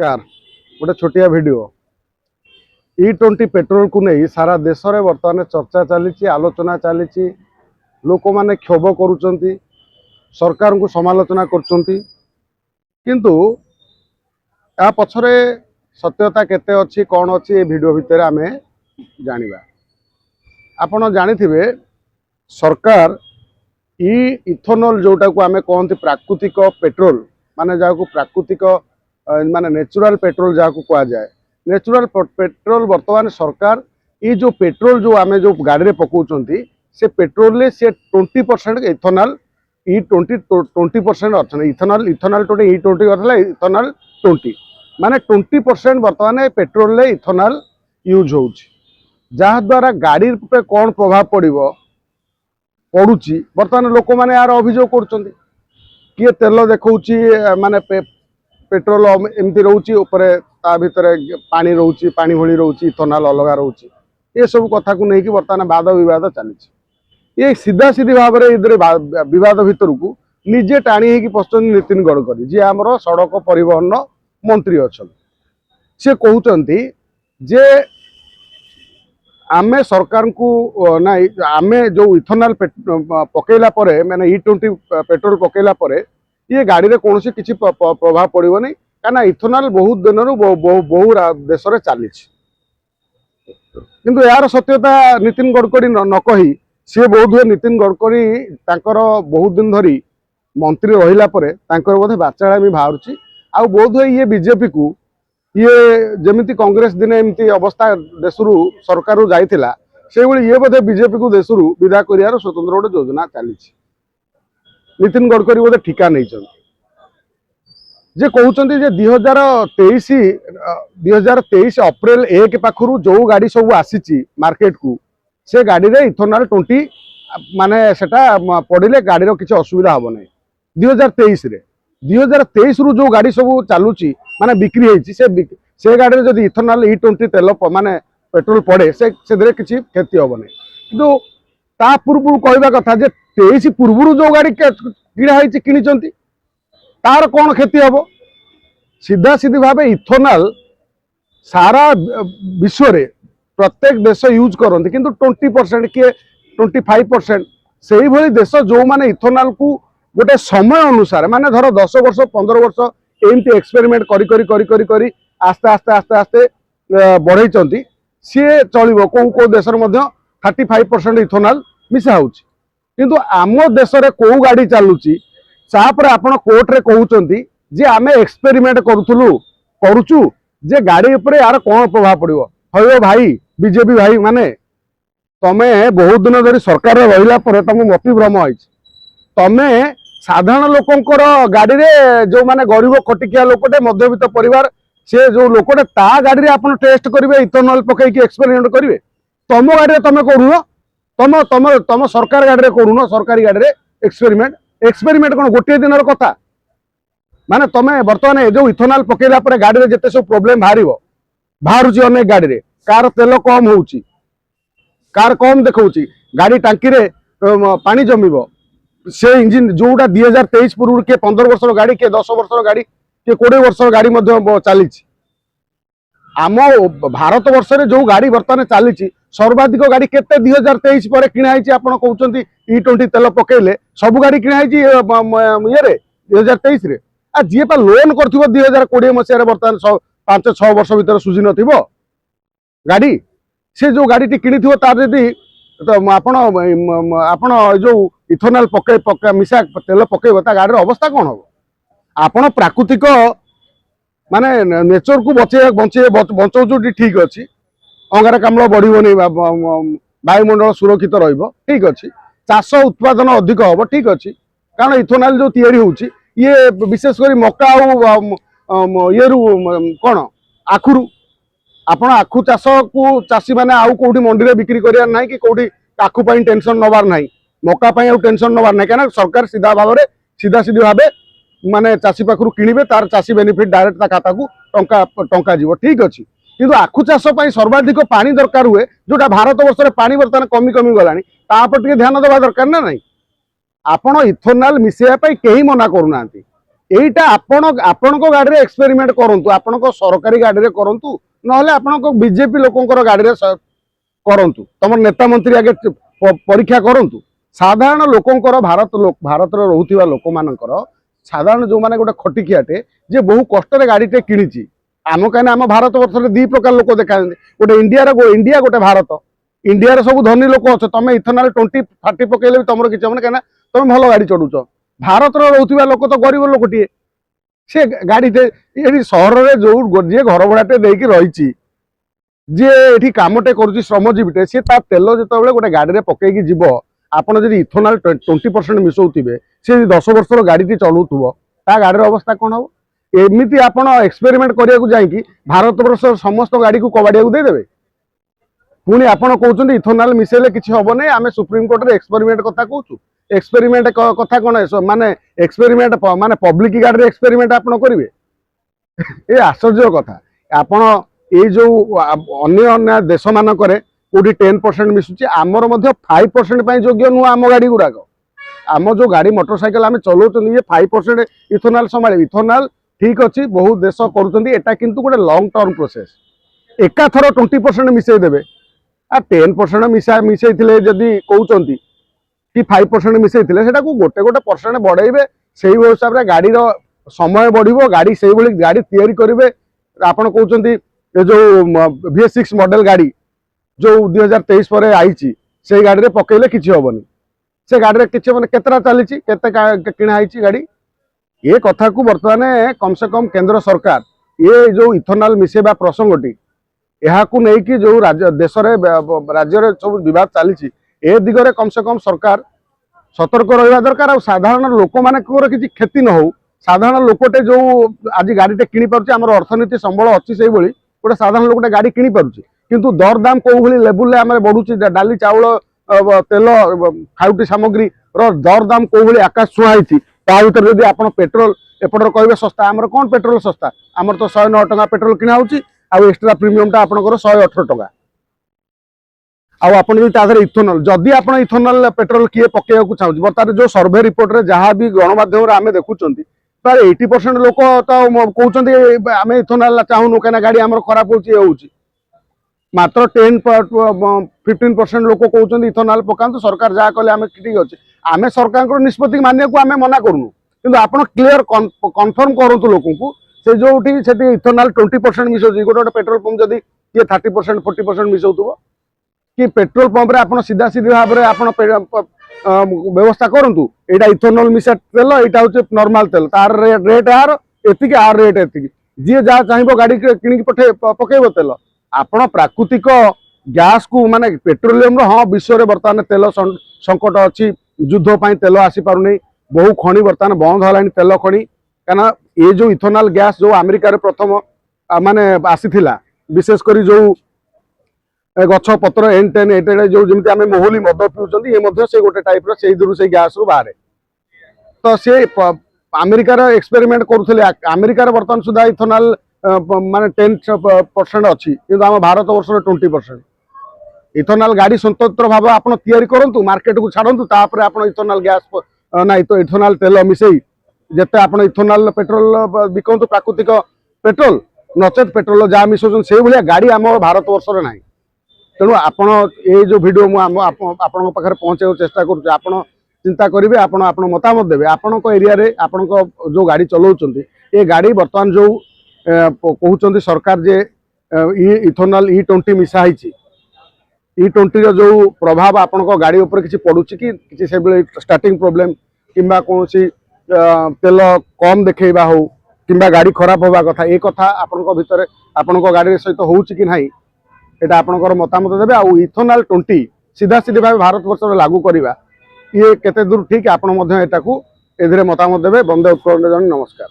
नमस्कार। गोटे छोटिया वीडियो E20 पेट्रोल को नहीं सारा देश में बर्तमान चर्चा चली आलोचना चली लोक मैंने क्षोभ करुँच सरकार को समालोचना किंतु या पछरे सत्यता केते अच्छी कौन अच्छी ये वीडियो भितर आम जानिबा। आपण जानिथिबे सरकार इथेनॉल जोटा को आम कहते प्राकृतिक पेट्रोल माने जाको प्राकृतिक माने नेचुरल पेट्रोल जहाँ कह जाए नेचुरल पेट्रोल बर्तमान सरकार ये जो पेट्रोल जो आम जो गाड़ी में पकाउछंती से पेट्रोल ले से 20% इथेनॉल E20 अच्छा इथेनॉल इथेनॉल टोटे E20 इथेनॉल 20 माने 20% बर्तमान पेट्रोल ले इथेनॉल यूज हो जहाँ द्वारा गाड़ी पे कौन प्रभाव पड़ुची बर्तमान लोक मैंने यार अभियोग कर किए तेल देखा माने पेट्रोल एमती रोचे भितर पानी रोचे पानी भली रोचे इथेनॉल अलग रोचे ये सब कथा को लेकिन बर्तमान वाद विवाद चली ये सीधा सीधी भाव में विवाद भितर को निजे टाणी होगी पशुं नितिन गडकरी जी आमर सड़क परिवहन मंत्री अच्छा सी कहते जे आमे सरकार को ना आमे जो इथेनॉल पकेला परे माने E20 पेट्रोल पकेला परे ये गाड़ी रे कौन सी किसी प्रभाव पड़ो नहीं क्या इथेनॉल बहुत दिन बहु देश में चली किंतु यार सत्यता नितिन गडकरी न कही सी बहुत हुए नितिन गडकरी बहुत दिन धरी मंत्री रहिला परे बोधे बाचाड़ा भी बाहर आ बहुत हुए ये बीजेपी को ये जमीती कांग्रेस दिन एमती अवस्था देश सरकार जाइथिला से ये बोधे बीजेपी को देश विदा कर स्वतंत्र गोटे योजना चली नितिन गडकरी बोधे ठिका नहीं जे कहते जे 2023 अप्रैल 1 पाखु जो गाड़ी सब आसी मार्केट को से गाड़ी रे इथेनॉल 20 माने सेटा पड़े गाड़ी किसी असुविधा हम ना 2023 रु जो गाड़ी सब चलुची माने बिक्री होती से गाड़ी में जब इथेनॉल E20 तेल माने पेट्रोल पड़े से किसी क्षति हम ना कि ता पूर्व कहवा कथा 23 पूर्व जो गाड़ी किणा किणी तार कौन क्षति हम सीधा सीधी भाव इथेनॉल सारा विश्व रे प्रत्येक देश यूज करते किंतु 20% किए 25% से ही भली देश जो माने इथेनॉल को गोटे समय अनुसार माने धर 10 वर्ष 15 वर्ष एमती एक्सपेरिमेंट करी आस्ते आस्ते आस्ते आस्ते बढ़ई सी चलो कौ देश 35% इथेनॉल मिसा हो आम देश में कौ गाड़ी चलुची तापर आपण कोर्ट रे कहउचंती जे आमे एक्सपेरिमेंट करुचु जे गाड़ी ऊपर यार कौन प्रभाव पड़ो हयो भाई बीजेपी भाई माने तमे बहुत दिन धरी सरकार रहिला परे तुम मतिभ्रम होई तमे साधारण लोकंकर गाड़ी रे जो माने गरीब खटिकिया लोकटे मध्यवित्त परिवार से जो लोकटे ता गाड़ी रे आपण टेस्ट करिवे इथेनॉल पकई के एक्सपेरिमेंट करिवे तम गाड़ी रे तमे करूनो तम तम तम सरकार गाड़ी रे करूनो सरकारी गाड़ी रे एक्सपेरिमेंट कौन गोटे दिन कथा माने तमें बर्तमान जो इथेनॉल पकेला पर गाड़ी में जिते सब प्रोब्लेम बाहर अनेक गाड़ी रे कार तेल कम हो कार कम देखा गाड़ी टांकी रे पानी जमीब से इंजिन जोटा 2023 पूर्व किए 15 वर्ष गाड़ी किए 10 वर्ष गाड़ी किए 20 वर्ष गाड़ी चली आम भारत वर्ष रे जो गाड़ी बर्तमान चली सर्वाधिक गाड़ी केते 2023 पर किणाई आपड़ कहते E20 तेल पकेले सब गाड़ी किणाई ये 2023 रे आ जी लोन कर 2020 मसीह बर्तमान 5-6 वर्ष भर सुझी न गाड़ी से जो गाड़ी किणी तार जदि आपण जो इथेनॉल पके मिसा तेल पकेब गाड़ी अवस्था कौन हम आपण प्राकृतिक माने नेचर को बचाऊ ठीक अच्छी अंगारकाम्ल बढ़ो नहीं वायुमंडल सुरक्षित ठीक अच्छी चाष उत्पादन अधिक हम ठीक अच्छी कारण इथेनॉल जो तैयारी होची ये विशेषकर मका ये कौन आखुरु आपण आखु चाष को चाषी मैंने आउ कौटी मंडी में बिक्री करार ना कि कौटी आखु टेंशन नबार ना मका टेंशन नबार ना क्या सरकार सीधा भाव में सीधा सीधी भाव माने चाषी पाखु किणवे तार चाषी बेनिफिट डायरेक्ट खाता को टंका जीव ठीक अच्छी किंतु आखु चाष सर्वाधिक पानी दरकार हुए जोटा भारत वर्ष में पानी बर्तमान कमी कमी गलानी तापर टिके ध्यान देवा दरकार ना नहीं आपण इथेनॉल मिसेया कहीं मना करूना এইটা ଆପଣଙ୍କ ଗାଡ଼ିରେ ଏକ୍ସପେରିମେଣ୍ଟ କରନ୍ତୁ, ଆପଣଙ୍କ ସରକାରୀ ଗାଡ଼ିରେ କରନ୍ତୁ, ନହେଲେ ଆପଣଙ୍କ ବିଜେପି ଲୋକଙ୍କର ଗାଡ଼ିରେ କରନ୍ତୁ, ତମର ନେତା ମନ୍ତ୍ରୀ ଆଗେ ପରୀକ୍ଷା କରନ୍ତୁ। ସାଧାରଣ ଲୋକଙ୍କର ଭାରତରେ ରହୁଥିବା ଲୋକମାନଙ୍କର ସାଧାରଣ ଯୋଉମାନେ ଗୋଟେ ଖଟିଖିଆଟେ ଯେ ବହୁ କଷ୍ଟରେ ଗାଡ଼ିଟେ କିଣିଛି, ଆମ କାହିଁକି ଆମ ଭାରତ ବର୍ଷରେ ଦି ପ୍ରକାର ଲୋକ ଦେଖାଯାନ୍ତି, ଗୋଟେ ଇଣ୍ଡିଆ ଗୋଟେ ଭାରତ। ଇଣ୍ଡିଆରେ ସବୁ ଧନୀ ଲୋକ ଅଛ, ତମେ ଇଥନାଲ 20-30 ପକେଇଲେ ବି ତମର କିଛି ହବନି, କାହିଁକିନା ତମେ ଭଲ ଗାଡ଼ି ଚଢୁଛ। ଭାରତରେ ରହୁଥିବା ଲୋକ ତ ଗରିବ ଲୋକଟିଏ, ସେ ଗାଡ଼ିଟେ ଏଠି ସହରରେ ଯୋଉ ଯିଏ ଘର ଭଡ଼ାଟେ ଦେଇକି ରହିଛି, ଯିଏ ଏଠି କାମଟେ କରୁଛି ଶ୍ରମଜୀବୀଟେ, ସିଏ ତା ତେଲ ଯେତେବେଳେ ଗୋଟେ ଗାଡ଼ିରେ ପକେଇକି ଯିବ, ଆପଣ ଯଦି ଇଥନାଲ 20% ମିଶଉଥିବେ, ସେ 10 ବର୍ଷର ଗାଡ଼ିଟି ଚଲଉଥିବ, ତା ଗାଡ଼ିର ଅବସ୍ଥା କ'ଣ ହବ? ଏମିତି ଆପଣ ଏକ୍ସପେରିମେଣ୍ଟ କରିବାକୁ ଯାଇକି ଭାରତ ବର୍ଷର ସମସ୍ତ ଗାଡ଼ିକୁ କବାଡ଼ିବାକୁ ଦେଇଦେବେ। ପୁଣି ଆପଣ କହୁଛନ୍ତି ଇଥନାଲ ମିଶେଇଲେ କିଛି ହବନି, ଆମେ ସୁପ୍ରିମକୋର୍ଟରେ ଏକ୍ସପେରିମେଣ୍ଟ କଥା କହୁଛୁ। ଏକ୍ସପେରିମେଣ୍ଟ କଥା କ'ଣ ମାନେ ଏକ୍ସପେରିମେଣ୍ଟ ମାନେ ପବ୍ଲିକ ଗାଡ଼ିରେ ଏକ୍ସପେରିମେଣ୍ଟ ଆପଣ କରିବେ? ଏ ଆଶ୍ଚର୍ଯ୍ୟ କଥା। ଆପଣ ଏଇ ଯୋଉ ଅନ୍ୟ ଦେଶ ମାନଙ୍କରେ କୋଉଠି 10% ମିଶୁଛି, ଆମର ମଧ୍ୟ 5% ପାଇଁ ଯୋଗ୍ୟ ନୁହଁ ଆମ ଗାଡ଼ି ଗୁଡ଼ାକ। ଆମ ଯୋଉ ଗାଡ଼ି ମୋଟରସାଇକେଲ ଆମେ ଚଲାଉଛନ୍ତି ଇଏ 5% ଇଥନାଲ ସମ୍ଭାଳିବେ। ଇଥନାଲ ଠିକ ଅଛି, ବହୁତ ଦେଶ କରୁଛନ୍ତି, ଏଟା କିନ୍ତୁ ଗୋଟେ ଲଙ୍ଗ ଟର୍ମ ପ୍ରୋସେସ। ଏକାଥର 20% ମିଶେଇ ଦେବେ, 10% ମିଶେଇଥିଲେ ଯଦି କହୁଛନ୍ତି କି 5% ମିଶେଇଥିଲେ, ସେଟାକୁ ଗୋଟେ ପରସେଣ୍ଟ ବଢେଇବେ, ସେଇ ହିସାବରେ ଗାଡ଼ିର ସମୟ ବଢିବ, ଗାଡ଼ି ସେଇଭଳି ଗାଡ଼ି ତିଆରି କରିବେ। ଆପଣ କହୁଛନ୍ତି ଏ ଯୋଉ VS6 ମଡେଲ ଗାଡ଼ି ଯୋଉ 2023 ପରେ ଆଇଛି, ସେଇ ଗାଡ଼ିରେ ପକେଇଲେ କିଛି ହବନି, ସେ ଗାଡ଼ିରେ କିଛି ହବନି। କେତେଟା ଚାଲିଛି, କେତେ କିଣା ହେଇଛି ଗାଡ଼ି, ଏ କଥାକୁ ବର୍ତ୍ତମାନ କମ ସେ କମ କେନ୍ଦ୍ର ସରକାର ଏ ଯୋଉ ଇଥନାଲ ମିଶେଇବା ପ୍ରସଙ୍ଗଟି, ଏହାକୁ ନେଇକି ଯୋଉ ରାଜ୍ୟରେ ସବୁ ବିବାଦ ଚାଲିଛି, ଏ ଦିଗରେ କମ ସେ କମ ସରକାର ସତର୍କ ରହିବା ଦରକାର। ଆଉ ସାଧାରଣ ଲୋକମାନଙ୍କର କିଛି କ୍ଷତି ନ ହଉ, ସାଧାରଣ ଲୋକଟେ ଯୋଉ ଆଜି ଗାଡ଼ିଟେ କିଣି ପାରୁଛି, ଆମର ଅର୍ଥନୀତି ସମ୍ବଳ ଅଛି ସେଇଭଳି ଗୋଟେ ସାଧାରଣ ଲୋକଟେ ଗାଡ଼ି କିଣି ପାରୁଛି, କିନ୍ତୁ ଦରଦାମ କୋଉ ଭଳି ଲେବୁଲରେ ଆମେ ବଢୁଛି, ଡାଲି ଚାଉଳ ତେଲ ଖାଉଟି ସାମଗ୍ରୀର ଦରଦାମ କୋଉ ଭଳି ଆକାଶ ଛୁଆଁ ହେଇଛି, ତା ଭିତରେ ଯଦି ଆପଣ ପେଟ୍ରୋଲ ଏପଟରେ କହିବେ ଶସ୍ତା, ଆମର କ'ଣ ପେଟ୍ରୋଲ ଶସ୍ତା? ଆମର ତ 109 ଟଙ୍କା ପେଟ୍ରୋଲ କିଣା ହଉଛି, ଆଉ ଏକ୍ସଟ୍ରା ପ୍ରିମିୟମଟା ଆପଣଙ୍କର 118 ଟଙ୍କା। ଆଉ ଆପଣ ଯଦି ତା ଦେହରେ ଇଥନଲ, ଯଦି ଆପଣ ଇଥନଲ ପେଟ୍ରୋଲ କିଏ ପକେଇବାକୁ ଚାହୁଁଛି, ବର୍ତ୍ତମାନ ଯୋଉ ସର୍ଭେ ରିପୋର୍ଟରେ ଯାହା ବି ଗଣମାଧ୍ୟମରେ ଆମେ ଦେଖୁଛନ୍ତି, ପ୍ରାୟ 80% ଲୋକ ତ କହୁଛନ୍ତି ଆମେ ଇଥନଲ ଚାହୁଁନୁ, କାହିଁକିନା ଗାଡ଼ି ଆମର ଖରାପ ହଉଛି, ହଉଛି। ମାତ୍ର 10-15% ଲୋକ କହୁଛନ୍ତି ଇଥନଲ ପକାନ୍ତୁ, ସରକାର ଯାହା କଲେ ଆମେ ଠିକ ଅଛି। ଆମେ ସରକାରଙ୍କର ନିଷ୍ପତ୍ତି ମାନିବାକୁ ଆମେ ମନା କରୁନୁ, କିନ୍ତୁ ଆପଣ କ୍ଲିୟର କନଫର୍ମ କରନ୍ତୁ ଲୋକଙ୍କୁ, ସେ ଯୋଉଠି ସେଠି ଇଥନଲ 20% ମିଶଉଛି, ଗୋଟେ ପେଟ୍ରୋଲ ପମ୍ପ ଯଦି କିଏ 30% 40% ମିଶଉଥିବ, कि पेट्रोल पंप रे आपण सीधा सीधी भाव में आपण व्यवस्था करूँ, यहाँ इथेनॉल मिसा तेल, यहाँ हूँ नॉर्मल तेल, तार रेट यार एतिक, आर रेट एतिक, जी जहाँ चाहिए गाड़ी कि पकेब तेल। आपण प्राकृतिक गैस को माने पेट्रोलियम हाँ विश्व में बर्तमान तेल संकट अच्छी, युद्ध तेल आसी पारुनी, बहु खनि बर्तमान बंद है तेल खनि, कहीं ये जो इथेनॉल गैस जो अमेरिका प्रथम माने आसीथिला, विशेषकर जो गछ पत्र एन टेन एटे जो जमी आम मोहली मद पिउछन, ये से गोटे टाइप से गैस रु बाहर, तो सी अमेरिकार एक्सपेरिमेंट करुले। अमेरिकार बर्तमान सुधा इथेनॉल माने 10% अच्छी, किंतु आम भारत वर्ष 20%। इथेनॉल गाड़ी स्वतंत्र भाव आप करूँ, मार्केट को छाड़ू, तापर आप इथेनॉल गैस ना इथेनॉल तेल मिसई जिते आप इथेनॉल पेट्रोल बिकतु, प्राकृतिक पेट्रोल नचेत पेट्रोल जहाँ मिसौन से भाया गाड़ी आम भारत वर्ष ना। तेणु आपण ये जो वीडियो मुझे पाखे पहुँचे चेष्टा करुँचे, आप चिंता करेंगे, आप मतामत देवे, आपण एरिया रे आपण जो गाड़ी चलाउछन, ये गाड़ी बर्तमान जो कहते सरकार जे इथेनॉल E20 मिसाई, E20 जो प्रभाव आपण गाड़ी उपर किसी पड़ुची कि स्टार्टिंग प्रोब्लेम किंबा कौन तेल कम देखा हो कि गाड़ी खराब होगा कथा, ये कथा आपण भितर आपण गाड़ी सहित होउची कि नहीं, এটা आपणकर मतामत देवे। आ इथेनॉल 20 सीधा सीधी भाव भारत वर्ष लागू करवा ये केते दूर ठीक, आपण मतामत देवे। बंदे उत्कल नमस्कार।